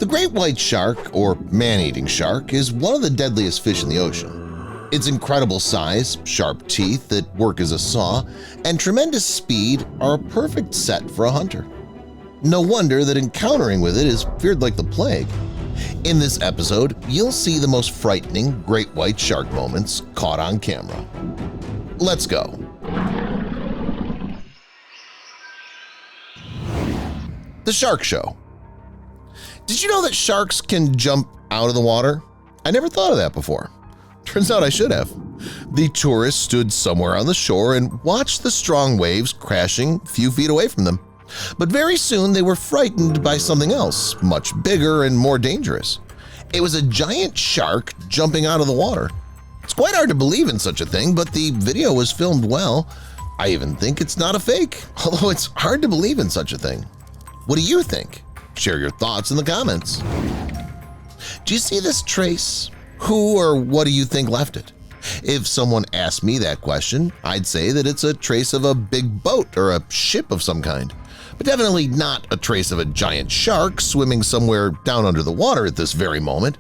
The great white shark, or man-eating shark, is one of the deadliest fish in the ocean. Its incredible size, sharp teeth that work as a saw, and tremendous speed are a perfect set for a hunter. No wonder that encountering with it is feared like the plague. In this episode, you'll see the most frightening great white shark moments caught on camera. Let's go! The Shark Show. Did you know that sharks can jump out of the water? I never thought of that before. Turns out I should have. The tourists stood somewhere on the shore and watched the strong waves crashing a few feet away from them. But very soon they were frightened by something else, much bigger and more dangerous. It was a giant shark jumping out of the water. It's quite hard to believe in such a thing, but the video was filmed well. I even think it's not a fake, although it's hard to believe in such a thing. What do you think? Share your thoughts in the comments. Do you see this trace? Who or what do you think left it? If someone asked me that question, I'd say that it's a trace of a big boat or a ship of some kind, but definitely not a trace of a giant shark swimming somewhere down under the water at this very moment.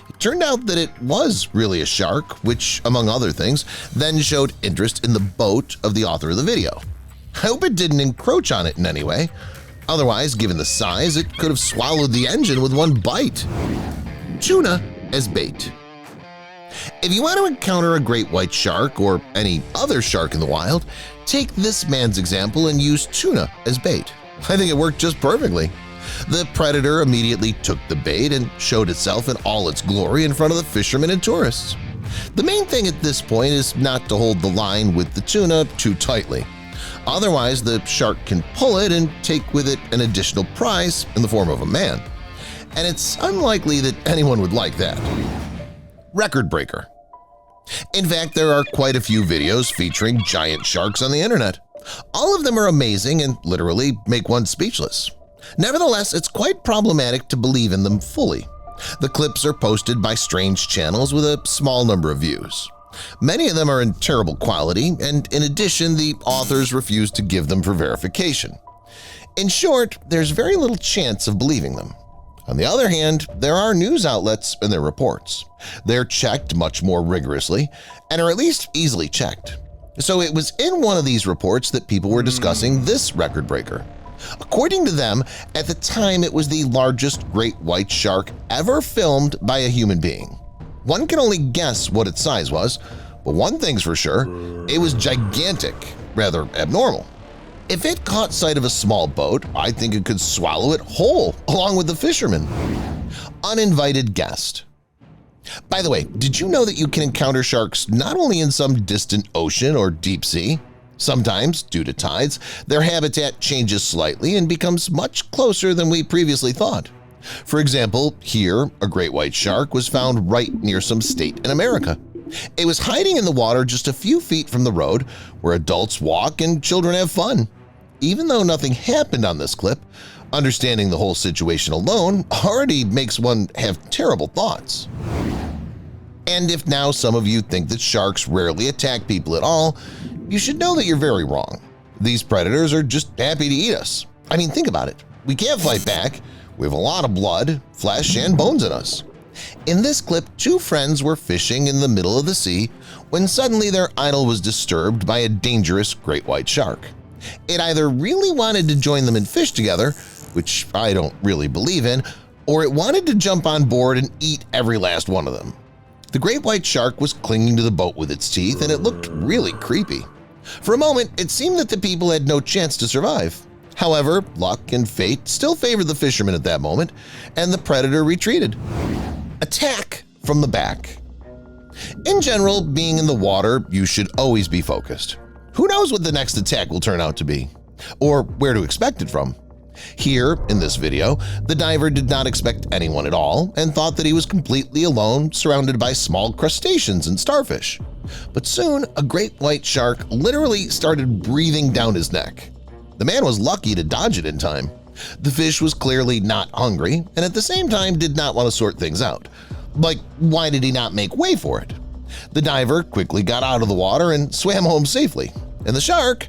It turned out that it was really a shark, which, among other things, then showed interest in the boat of the author of the video. I hope it didn't encroach on it in any way. Otherwise, given the size, it could have swallowed the engine with one bite. Tuna as bait. If you want to encounter a great white shark or any other shark in the wild, take this man's example and use tuna as bait. I think it worked just perfectly. The predator immediately took the bait and showed itself in all its glory in front of the fishermen and tourists. The main thing at this point is not to hold the line with the tuna too tightly. Otherwise, the shark can pull it and take with it an additional prize in the form of a man. And it's unlikely that anyone would like that. Record breaker. In fact, there are quite a few videos featuring giant sharks on the internet. All of them are amazing and literally make one speechless. Nevertheless, it's quite problematic to believe in them fully. The clips are posted by strange channels with a small number of views. Many of them are in terrible quality, and in addition, the authors refuse to give them for verification. In short, there's very little chance of believing them. On the other hand, there are news outlets and their reports. They're checked much more rigorously and are at least easily checked. So it was in one of these reports that people were discussing this record breaker. According to them, at the time it was the largest great white shark ever filmed by a human being. One can only guess what its size was, but one thing's for sure, it was gigantic, rather abnormal. If it caught sight of a small boat, I think it could swallow it whole, along with the fishermen. Uninvited guest. By the way, did you know that you can encounter sharks not only in some distant ocean or deep sea? Sometimes, due to tides, their habitat changes slightly and becomes much closer than we previously thought. For example, here, a great white shark was found right near some state in America. It was hiding in the water just a few feet from the road where adults walk and children have fun. Even though nothing happened on this clip, understanding the whole situation alone already makes one have terrible thoughts. And if now some of you think that sharks rarely attack people at all, you should know that you're very wrong. These predators are just happy to eat us. I mean, think about it. We can't fight back. We have a lot of blood, flesh, and bones in us. In this clip, two friends were fishing in the middle of the sea when suddenly their idyll was disturbed by a dangerous great white shark. It either really wanted to join them and fish together, which I don't really believe in, or it wanted to jump on board and eat every last one of them. The great white shark was clinging to the boat with its teeth, and it looked really creepy. For a moment, it seemed that the people had no chance to survive. However, luck and fate still favored the fishermen at that moment, and the predator retreated. Attack from the back. In general, being in the water, you should always be focused. Who knows what the next attack will turn out to be, or where to expect it from. Here, in this video, the diver did not expect anyone at all and thought that he was completely alone, surrounded by small crustaceans and starfish. But soon, a great white shark literally started breathing down his neck. The man was lucky to dodge it in time. The fish was clearly not hungry and at the same time did not want to sort things out. Like, why did he not make way for it? The diver quickly got out of the water and swam home safely. And the shark,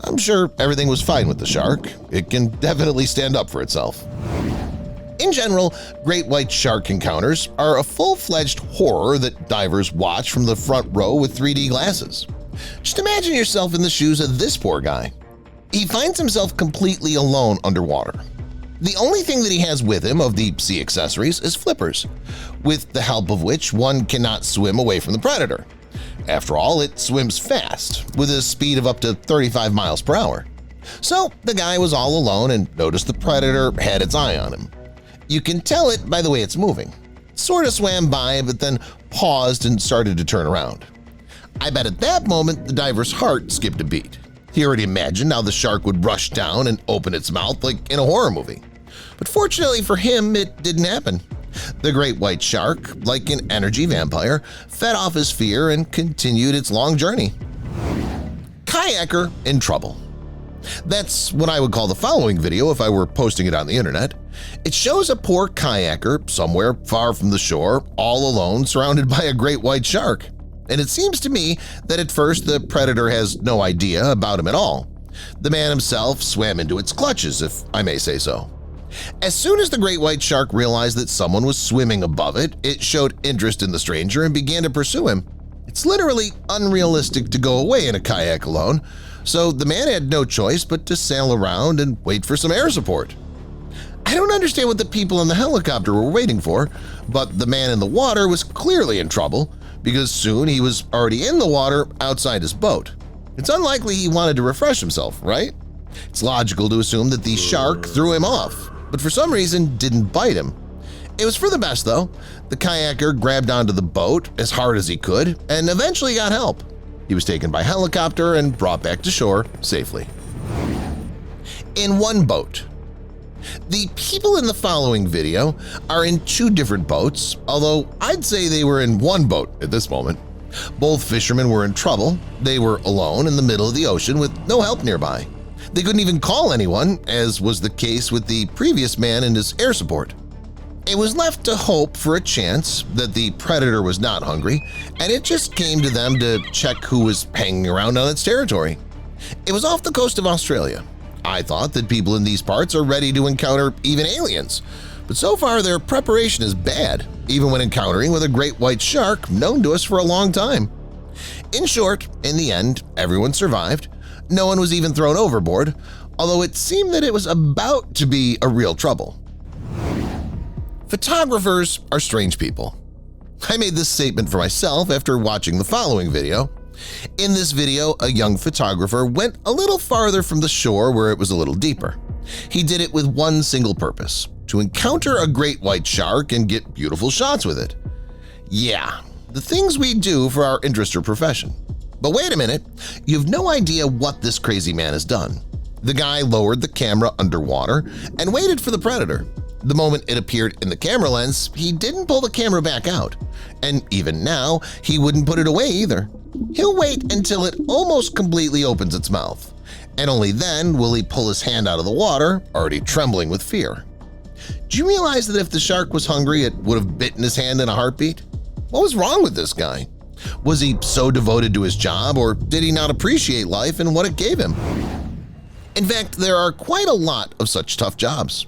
I'm sure everything was fine with the shark. It can definitely stand up for itself. In general, great white shark encounters are a full-fledged horror that divers watch from the front row with 3D glasses. Just imagine yourself in the shoes of this poor guy. He finds himself completely alone underwater. The only thing that he has with him of the sea accessories is flippers, with the help of which one cannot swim away from the predator. After all, it swims fast, with a speed of up to 35 miles per hour. So the guy was all alone and noticed the predator had its eye on him. You can tell it by the way it's moving. It sort of swam by, but then paused and started to turn around. I bet at that moment the diver's heart skipped a beat. He already imagined how the shark would rush down and open its mouth like in a horror movie. But fortunately for him, it didn't happen. The great white shark, like an energy vampire, fed off his fear and continued its long journey. Kayaker in trouble. That's what I would call the following video if I were posting it on the internet. It shows a poor kayaker somewhere far from the shore, all alone, surrounded by a great white shark. And it seems to me that at first the predator has no idea about him at all. The man himself swam into its clutches, if I may say so. As soon as the great white shark realized that someone was swimming above it, it showed interest in the stranger and began to pursue him. It's literally unrealistic to go away in a kayak alone, so the man had no choice but to sail around and wait for some air support. I don't understand what the people in the helicopter were waiting for, but the man in the water was clearly in trouble because soon he was already in the water outside his boat. It's unlikely he wanted to refresh himself, right? It's logical to assume that the shark threw him off, but for some reason didn't bite him. It was for the best though. The kayaker grabbed onto the boat as hard as he could and eventually got help. He was taken by helicopter and brought back to shore safely. In one boat. The people in the following video are in two different boats, although I'd say they were in one boat at this moment. Both fishermen were in trouble. They were alone in the middle of the ocean with no help nearby. They couldn't even call anyone, as was the case with the previous man and his air support. It was left to hope for a chance that the predator was not hungry, and it just came to them to check who was hanging around on its territory. It was off the coast of Australia. I thought that people in these parts are ready to encounter even aliens, but so far their preparation is bad, even when encountering with a great white shark known to us for a long time. In short, in the end, everyone survived. No one was even thrown overboard, although it seemed that it was about to be a real trouble. Photographers are strange people. I made this statement for myself after watching the following video. In this video, a young photographer went a little farther from the shore where it was a little deeper. He did it with one single purpose: to encounter a great white shark and get beautiful shots with it. Yeah, the things we do for our interest or profession. But wait a minute, you have no idea what this crazy man has done. The guy lowered the camera underwater and waited for the predator. The moment it appeared in the camera lens, he didn't pull the camera back out. And even now, he wouldn't put it away either. He'll wait until it almost completely opens its mouth, and only then will he pull his hand out of the water, already trembling with fear. Do you realize that if the shark was hungry, it would have bitten his hand in a heartbeat? What was wrong with this guy? Was he so devoted to his job, or did he not appreciate life and what it gave him? In fact, there are quite a lot of such tough jobs.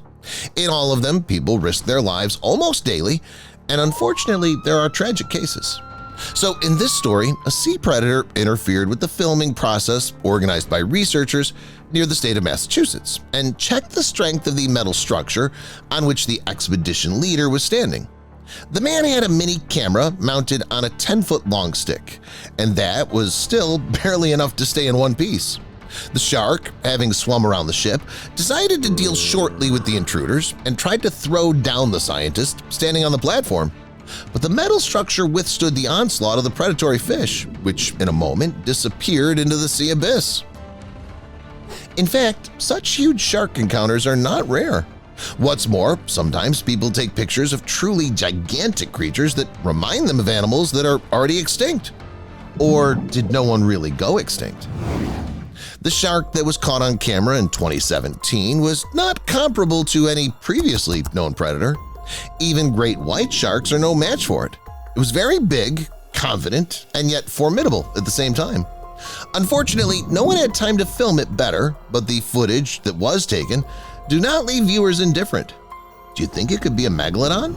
In all of them, people risk their lives almost daily, and unfortunately, there are tragic cases. So in this story, a sea predator interfered with the filming process organized by researchers near the state of Massachusetts and checked the strength of the metal structure on which the expedition leader was standing. The man had a mini camera mounted on a 10-foot-long stick, and that was still barely enough to stay in one piece. The shark, having swum around the ship, decided to deal shortly with the intruders and tried to throw down the scientist standing on the platform. But the metal structure withstood the onslaught of the predatory fish, which in a moment disappeared into the sea abyss. In fact, such huge shark encounters are not rare. What's more, sometimes people take pictures of truly gigantic creatures that remind them of animals that are already extinct. Or did no one really go extinct? The shark that was caught on camera in 2017 was not comparable to any previously known predator. Even great white sharks are no match for it. It was very big, confident, and yet formidable at the same time. Unfortunately, no one had time to film it better, but the footage that was taken do not leave viewers indifferent. Do you think it could be a megalodon?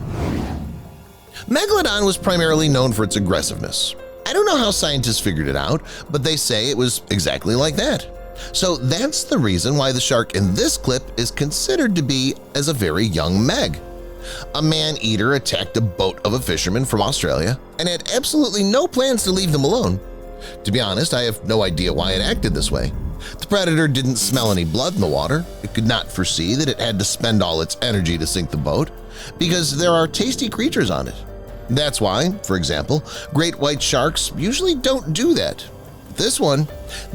Megalodon was primarily known for its aggressiveness. I don't know how scientists figured it out, but they say it was exactly like that. So that's the reason why the shark in this clip is considered to be as a very young meg. A man-eater attacked a boat of a fisherman from Australia and had absolutely no plans to leave them alone. To be honest, I have no idea why it acted this way. The predator didn't smell any blood in the water. It could not foresee that it had to spend all its energy to sink the boat because there are tasty creatures on it. That's why, for example, great white sharks usually don't do that. This one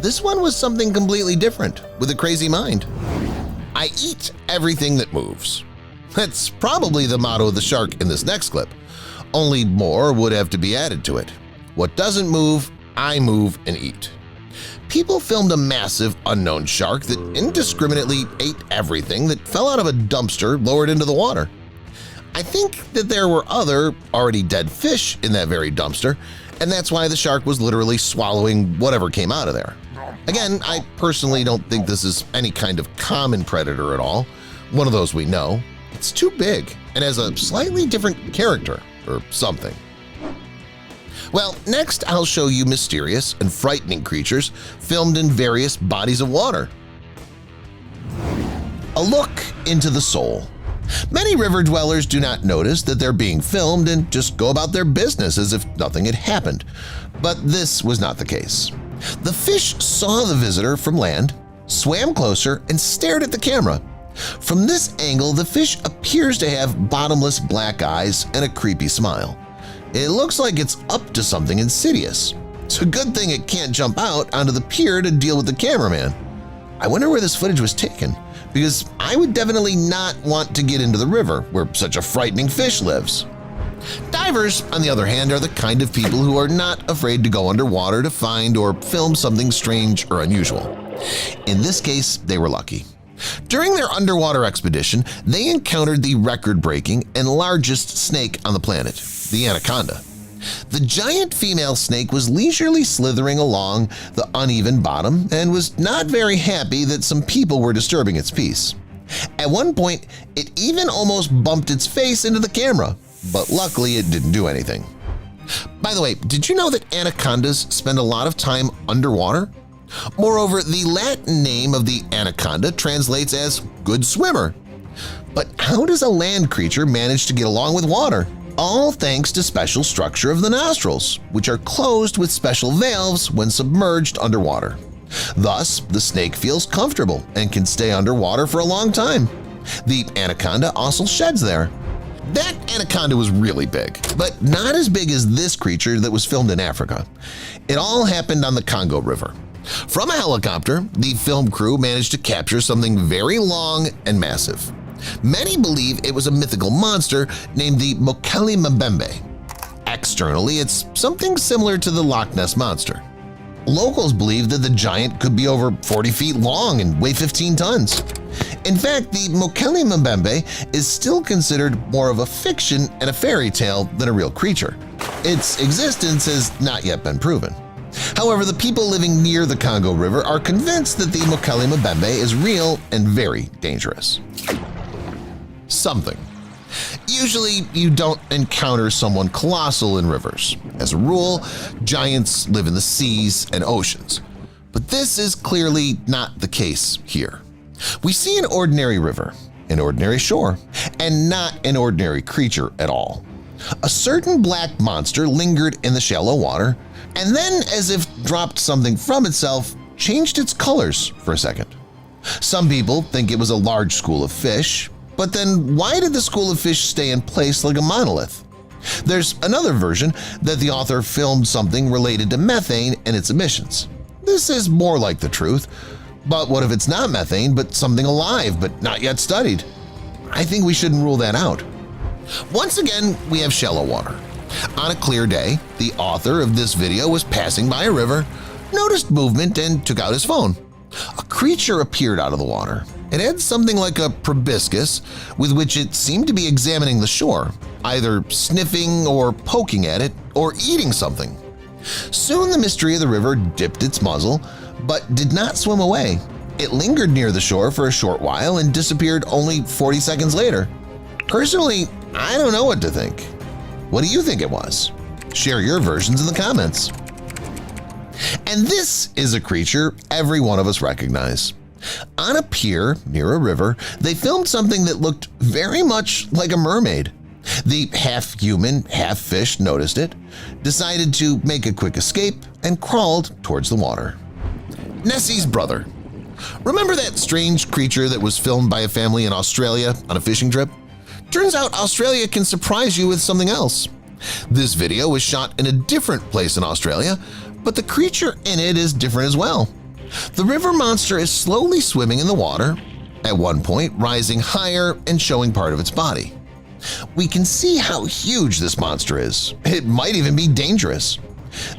was something completely different, with a crazy mind. I eat everything that moves. That's probably the motto of the shark in this next clip. Only more would have to be added to it. What doesn't move, I move and eat. People filmed a massive unknown shark that indiscriminately ate everything that fell out of a dumpster lowered into the water. I think that there were other already dead fish in that very dumpster, and that's why the shark was literally swallowing whatever came out of there. Again, I personally don't think this is any kind of common predator at all, one of those we know. It's too big and has a slightly different character or something. Well, next I'll show you mysterious and frightening creatures filmed in various bodies of water. A look into the soul. Many river dwellers do not notice that they're being filmed and just go about their business as if nothing had happened. But this was not the case. The fish saw the visitor from land, swam closer, and stared at the camera. From this angle, the fish appears to have bottomless black eyes and a creepy smile. It looks like it's up to something insidious. It's a good thing it can't jump out onto the pier to deal with the cameraman. I wonder where this footage was taken, because I would definitely not want to get into the river where such a frightening fish lives. Divers, on the other hand, are the kind of people who are not afraid to go underwater to find or film something strange or unusual. In this case, they were lucky. During their underwater expedition, they encountered the record-breaking and largest snake on the planet, the anaconda. The giant female snake was leisurely slithering along the uneven bottom and was not very happy that some people were disturbing its peace. At one point, it even almost bumped its face into the camera, but luckily it didn't do anything. By the way, did you know that anacondas spend a lot of time underwater? Moreover, the Latin name of the anaconda translates as good swimmer. But how does a land creature manage to get along with water? All thanks to special structure of the nostrils, which are closed with special valves when submerged underwater. Thus, the snake feels comfortable and can stay underwater for a long time. The anaconda also sheds there. That anaconda was really big, but not as big as this creature that was filmed in Africa. It all happened on the Congo River. From a helicopter, the film crew managed to capture something very long and massive. Many believe it was a mythical monster named the Mokele Mbembe. Externally, it's something similar to the Loch Ness Monster. Locals believe that the giant could be over 40 feet long and weigh 15 tons. In fact, the Mokele Mbembe is still considered more of a fiction and a fairy tale than a real creature. Its existence has not yet been proven. However, the people living near the Congo River are convinced that the Mokele Mbembe is real and very dangerous. Something. Usually, you don't encounter someone colossal in rivers. As a rule, giants live in the seas and oceans. But this is clearly not the case here. We see an ordinary river, an ordinary shore, and not an ordinary creature at all. A certain black monster lingered in the shallow water, and then, as if dropped something from itself, changed its colors for a second. Some people think it was a large school of fish, but then why did the school of fish stay in place like a monolith? There's another version that the author filmed something related to methane and its emissions. This is more like the truth, but what if it's not methane but something alive but not yet studied? I think we shouldn't rule that out. Once again, we have shallow water. On a clear day, the author of this video was passing by a river, noticed movement, and took out his phone. A creature appeared out of the water. It had something like a proboscis with which it seemed to be examining the shore, either sniffing or poking at it or eating something. Soon the mystery of the river dipped its muzzle, but did not swim away. It lingered near the shore for a short while and disappeared only 40 seconds later. Personally, I don't know what to think. What do you think it was? Share your versions in the comments. And this is a creature every one of us recognize. On a pier near a river, they filmed something that looked very much like a mermaid. The half-human, half-fish noticed it, decided to make a quick escape, and crawled towards the water. Nessie's brother. Remember that strange creature that was filmed by a family in Australia on a fishing trip? Turns out Australia can surprise you with something else. This video was shot in a different place in Australia, but the creature in it is different as well. The river monster is slowly swimming in the water, at one point rising higher and showing part of its body. We can see how huge this monster is. It might even be dangerous.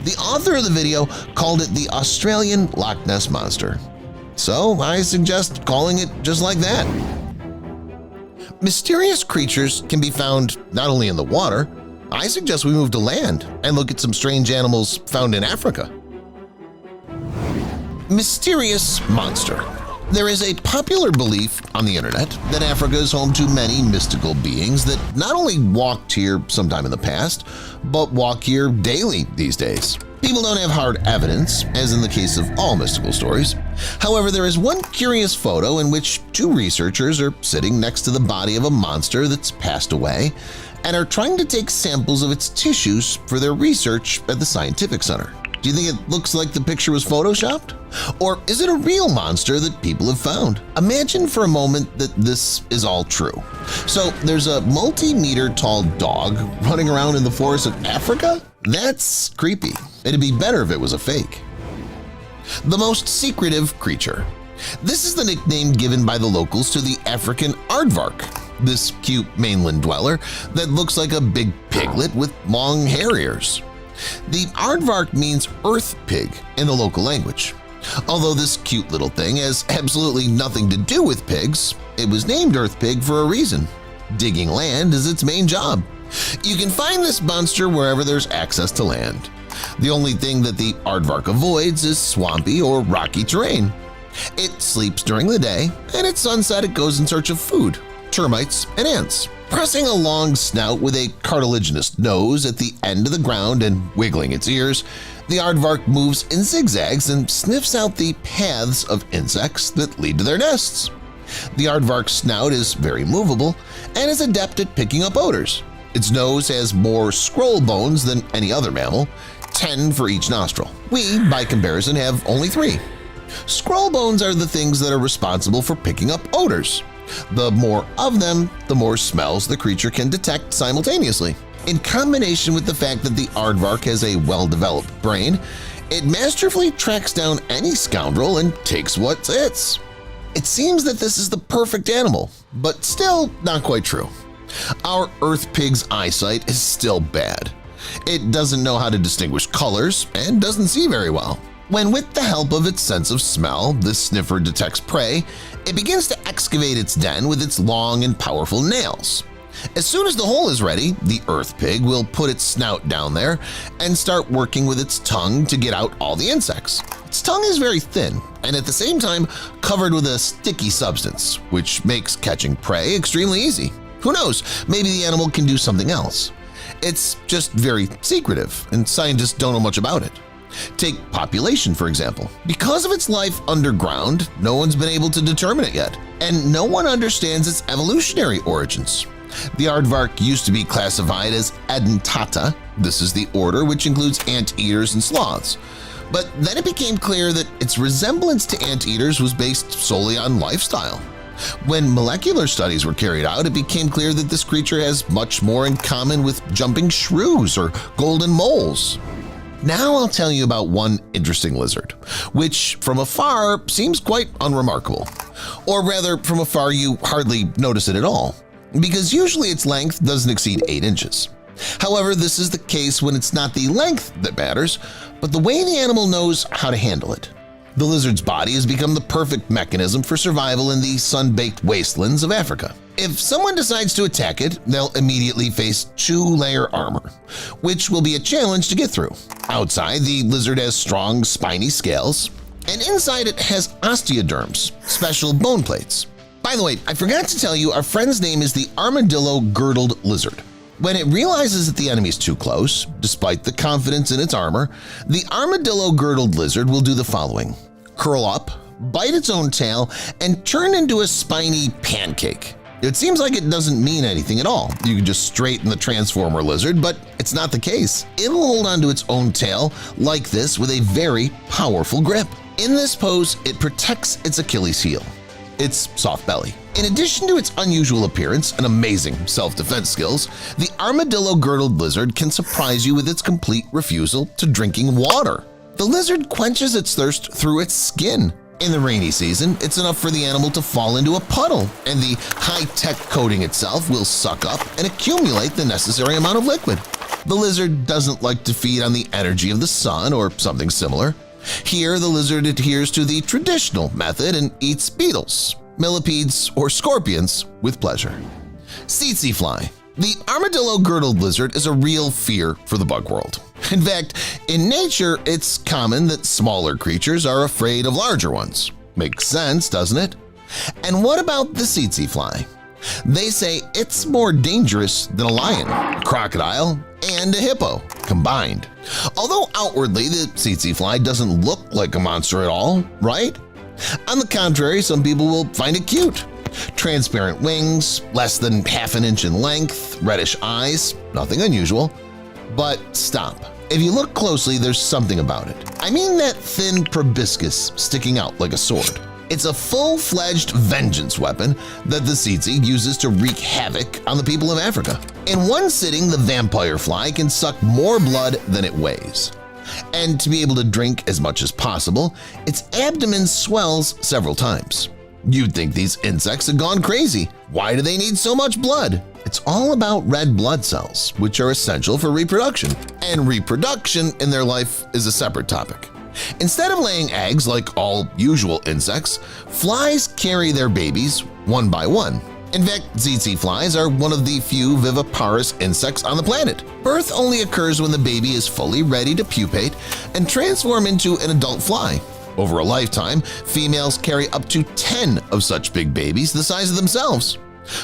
The author of the video called it the Australian Loch Ness Monster. So I suggest calling it just like that. Mysterious creatures can be found not only in the water. I suggest we move to land and look at some strange animals found in Africa. Mysterious monster. There is a popular belief on the internet that Africa is home to many mystical beings that not only walked here sometime in the past, but walk here daily these days. People don't have hard evidence, as in the case of all mystical stories. However, there is one curious photo in which two researchers are sitting next to the body of a monster that's passed away and are trying to take samples of its tissues for their research at the scientific center. Do you think it looks like the picture was photoshopped? Or is it a real monster that people have found? Imagine for a moment that this is all true. So there's a multi-meter tall dog running around in the forest of Africa? That's creepy. It'd be better if it was a fake. The most secretive creature. This is the nickname given by the locals to the African aardvark, this cute mainland dweller that looks like a big piglet with long hair ears. The aardvark means earth pig in the local language. Although this cute little thing has absolutely nothing to do with pigs, it was named earth pig for a reason. Digging land is its main job. You can find this monster wherever there's access to land. The only thing that the aardvark avoids is swampy or rocky terrain. It sleeps during the day, and at sunset it goes in search of food, termites, and ants. Pressing a long snout with a cartilaginous nose at the end of the ground and wiggling its ears, the aardvark moves in zigzags and sniffs out the paths of insects that lead to their nests. The aardvark's snout is very movable and is adept at picking up odors. Its nose has more scroll bones than any other mammal, 10 for each nostril. We, by comparison, have only 3. Scroll bones are the things that are responsible for picking up odors. The more of them, the more smells the creature can detect simultaneously. In combination with the fact that the aardvark has a well-developed brain, it masterfully tracks down any scoundrel and takes what's its. It seems that this is the perfect animal, but still not quite true. Our earth pig's eyesight is still bad. It doesn't know how to distinguish colors and doesn't see very well. When with the help of its sense of smell, this sniffer detects prey, it begins to excavate its den with its long and powerful nails. As soon as the hole is ready, the earth pig will put its snout down there and start working with its tongue to get out all the insects. Its tongue is very thin and at the same time covered with a sticky substance, which makes catching prey extremely easy. Who knows, maybe the animal can do something else. It's just very secretive and scientists don't know much about it. Take population, for example. Because of its life underground, no one's been able to determine it yet, and no one understands its evolutionary origins. The aardvark used to be classified as Edentata. This is the order which includes anteaters and sloths. But then it became clear that its resemblance to anteaters was based solely on lifestyle. When molecular studies were carried out, it became clear that this creature has much more in common with jumping shrews or golden moles. Now I'll tell you about one interesting lizard, which from afar seems quite unremarkable. Or rather, from afar you hardly notice it at all, because usually its length doesn't exceed 8 inches. However, this is the case when it's not the length that matters, but the way the animal knows how to handle it. The lizard's body has become the perfect mechanism for survival in the sun-baked wastelands of Africa. If someone decides to attack it, they'll immediately face 2-layer armor, which will be a challenge to get through. Outside, the lizard has strong, spiny scales, and inside it has osteoderms, special bone plates. By the way, I forgot to tell you our friend's name is the armadillo-girdled lizard. When it realizes that the enemy is too close, despite the confidence in its armor, the armadillo-girdled lizard will do the following: curl up, bite its own tail, and turn into a spiny pancake. It seems like it doesn't mean anything at all. You can just straighten the transformer lizard, but it's not the case. It'll hold onto its own tail like this with a very powerful grip. In this pose, it protects its Achilles heel, its soft belly. In addition to its unusual appearance and amazing self-defense skills, the armadillo-girdled lizard can surprise you with its complete refusal to drinking water. The lizard quenches its thirst through its skin. In the rainy season, it's enough for the animal to fall into a puddle, and the high-tech coating itself will suck up and accumulate the necessary amount of liquid. The lizard doesn't like to feed on the energy of the sun or something similar. Here, the lizard adheres to the traditional method and eats beetles, millipedes, or scorpions with pleasure. Tsetse fly. The armadillo-girdled lizard is a real fear for the bug world. In fact, in nature, it's common that smaller creatures are afraid of larger ones. Makes sense, doesn't it? And what about the tsetse fly? They say it's more dangerous than a lion, a crocodile, and a hippo combined. Although outwardly the tsetse fly doesn't look like a monster at all, right? On the contrary, some people will find it cute. Transparent wings, less than half an inch in length, reddish eyes, nothing unusual. But stop. If you look closely, there's something about it. I mean that thin proboscis sticking out like a sword. It's a full-fledged vengeance weapon that the tsetse uses to wreak havoc on the people of Africa. In one sitting, the vampire fly can suck more blood than it weighs. And to be able to drink as much as possible, its abdomen swells several times. You'd think these insects have gone crazy. Why do they need so much blood? It's all about red blood cells, which are essential for reproduction. And reproduction in their life is a separate topic. Instead of laying eggs like all usual insects, flies carry their babies one by one. In fact, tsetse flies are one of the few viviparous insects on the planet. Birth only occurs when the baby is fully ready to pupate and transform into an adult fly. Over a lifetime, females carry up to 10 of such big babies the size of themselves.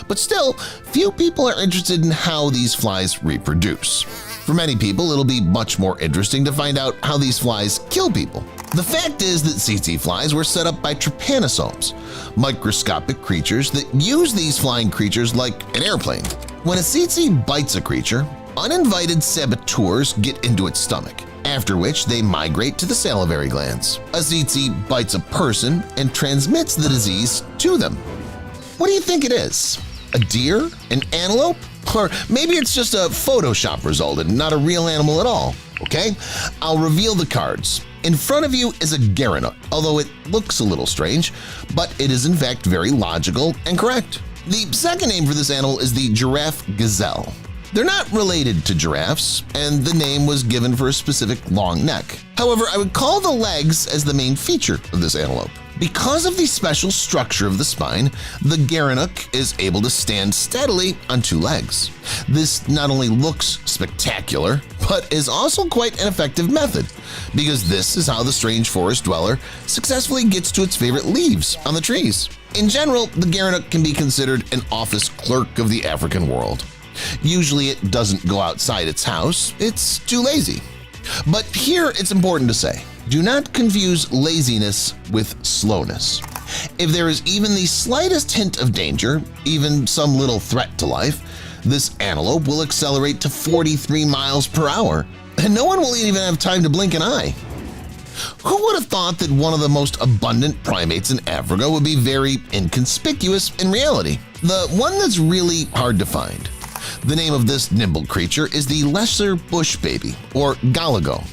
But still, few people are interested in how these flies reproduce. For many people, it'll be much more interesting to find out how these flies kill people. The fact is that tsetse flies were set up by trypanosomes, microscopic creatures that use these flying creatures like an airplane. When a tsetse bites a creature, uninvited saboteurs get into its stomach, after which they migrate to the salivary glands. A tsetse bites a person and transmits the disease to them. What do you think it is? A deer? An antelope? Or maybe it's just a Photoshop result and not a real animal at all, okay? I'll reveal the cards. In front of you is a gerenuk, although it looks a little strange, but it is in fact very logical and correct. The second name for this animal is the giraffe gazelle. They're not related to giraffes, and the name was given for a specific long neck. However, I would call the legs as the main feature of this antelope. Because of the special structure of the spine, the gerenuk is able to stand steadily on two legs. This not only looks spectacular, but is also quite an effective method, because this is how the strange forest dweller successfully gets to its favorite leaves on the trees. In general, the gerenuk can be considered an office clerk of the African world. Usually it doesn't go outside its house, it's too lazy. But here it's important to say, do not confuse laziness with slowness. If there is even the slightest hint of danger, even some little threat to life, this antelope will accelerate to 43 miles per hour, and no one will even have time to blink an eye. Who would have thought that one of the most abundant primates in Africa would be very inconspicuous in reality? The one that's really hard to find. The name of this nimble creature is the lesser bush baby, or galago.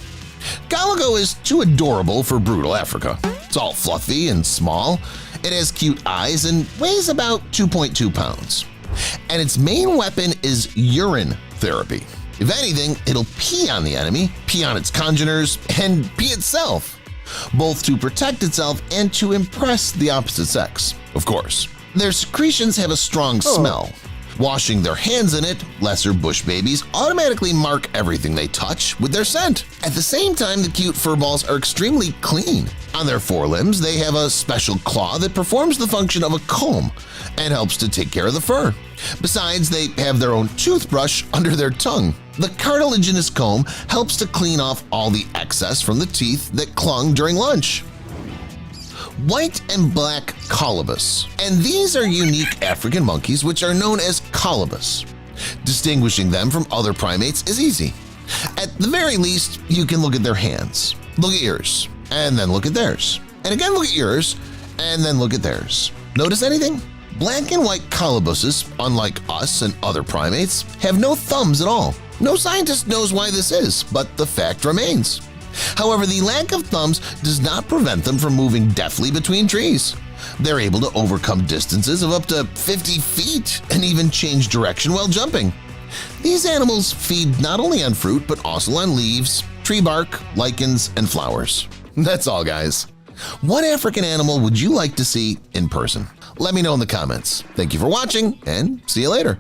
Galago is too adorable for brutal Africa. It's all fluffy and small, it has cute eyes and weighs about 2.2 pounds. And its main weapon is urine therapy. If anything, it'll pee on the enemy, pee on its congeners, and pee itself, both to protect itself and to impress the opposite sex, of course. Their secretions have a strong smell, Washing their hands in it, lesser bush babies automatically mark everything they touch with their scent. At the same time, the cute furballs are extremely clean. On their forelimbs, they have a special claw that performs the function of a comb and helps to take care of the fur. Besides, they have their own toothbrush under their tongue. The cartilaginous comb helps to clean off all the excess from the teeth that clung during lunch. White and black colobus, and these are unique African monkeys which are known as colobus. Distinguishing them from other primates is easy. At the very least, you can look at their hands. Look at yours, and then look at theirs. And again look at yours, and then look at theirs. Notice anything? Black and white colobuses, unlike us and other primates, have no thumbs at all. No scientist knows why this is, but the fact remains. However, the lack of thumbs does not prevent them from moving deftly between trees. They're able to overcome distances of up to 50 feet and even change direction while jumping. These animals feed not only on fruit but also on leaves, tree bark, lichens, and flowers. That's all, guys. What African animal would you like to see in person? Let me know in the comments. Thank you for watching, and see you later.